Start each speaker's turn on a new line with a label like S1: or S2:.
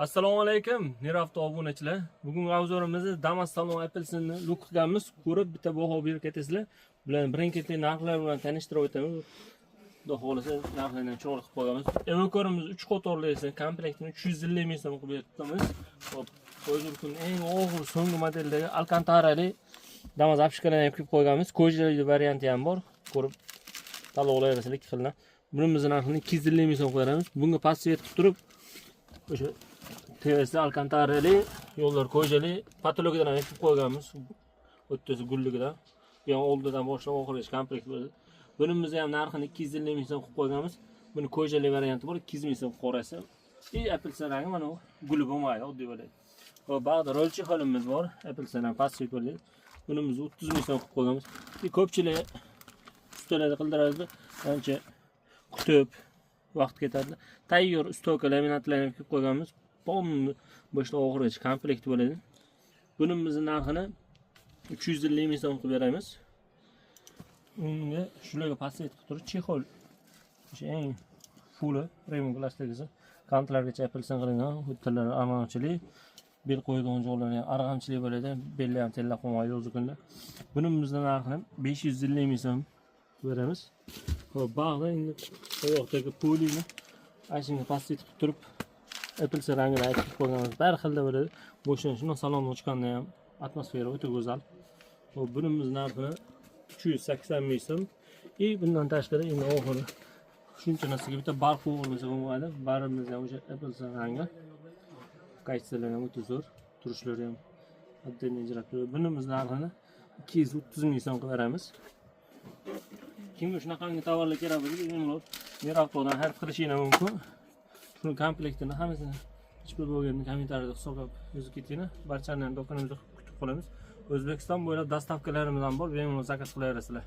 S1: Assalomu alaykum, Nerafto obunachilar. Bugungi obzorimizda Damas Salon Apple'ni look qilganmiz. Ko'rib bitta baho berib ketasizlar. Bularni birin-ketin narxlar bilan tanishtirib o'tamiz. Xudo xolasa narxlarni chiroyli qilib qo'yamiz. Evokorimiz 3 qatorli esa komplektini 350 ming so'm qilib beramiz. Hop, hozir kun eng og'ir so'nggi modeldagi Alcantara'li Damas apshkalarni ham qilib qo'yganmiz. Kojali varianti ham bor. Ko'rib tanlovlarsizlar ikki xildan. Bunimizni narxini 250 ming so'm qo'yamiz. Bunga pasvet qilib turib o'sha TVS Alcantara'li yo'llar kojali patologiyadan ham qilib qo'yganmiz. O'ttasi gulligidan. Bu ham oldidan boshlab oxirigacha komplekt bo'ldi. Bunimizni ham narxini 250 ming so'm qilib qo'yganmiz. Buni kojali varianti bor, 200 ming so'm qorasi. Apple rangi mana bu guli bo'lmaydi, oddiy bo'ladi. Va bag'da rolchi holimiz bor. Apple ham pasvet bo'ladi. Bunimizni 30 ming so'm qilib qo'yganmiz. Ko'pchilik ustalarda qildiradi. Ancha kutib vaqt ketadi. Tayyor stoka laminatlarni qilib qo'yganmiz. Pomni boshdan oxirigacha komplekt bo'ladi. Bunimizni narxini 350 ming so'm qilib beramiz. Unga shularga passet qilib turib chexol o'sha eng full premium plastikasi kantlargacha Apple qilingan, o'tlar arg'amchilik, bel qo'ygan joylari ham arg'amchilik bo'ladi. Belli ham tella qolmaydi o'zi kunlar. Bunimizni narxini 550 ming so'm beramiz. Hop, bag'da endi oyoqdagi polini ashunga passet qilib turib Apple rangini aytib qo'yganmiz. Har xilda bo'ladi. Bo'shdan shunday salon ochganda ham atmosfera o'ta go'zal. Hop, bunimizni narxini 380 ming so'm. Bundan tashqari endi oxiri shuncha narsaga bitta barq bo'lmasa bo'lmaydi. Barimiz ham o'sha Apple rangi. Qaysilar ham o'ta zo'r, turishlari ham haddan ajrab turadi. Bunimizni narxini 230 ming so'm qilib beramiz. Kimga shunaqangi tovarlar kerak bo'lsa, bemalol Neraftodan xarid qilishingiz mumkin. Shuni komplektini hammasini hech bir bo'lganini kommentariyada hisoblab yozib ketinglar. Barchani do'konimizda kutib qolamiz. O'zbekiston bo'ylab dastavkalarimiz ham bor, bemalol zakaz qilaverasizlar.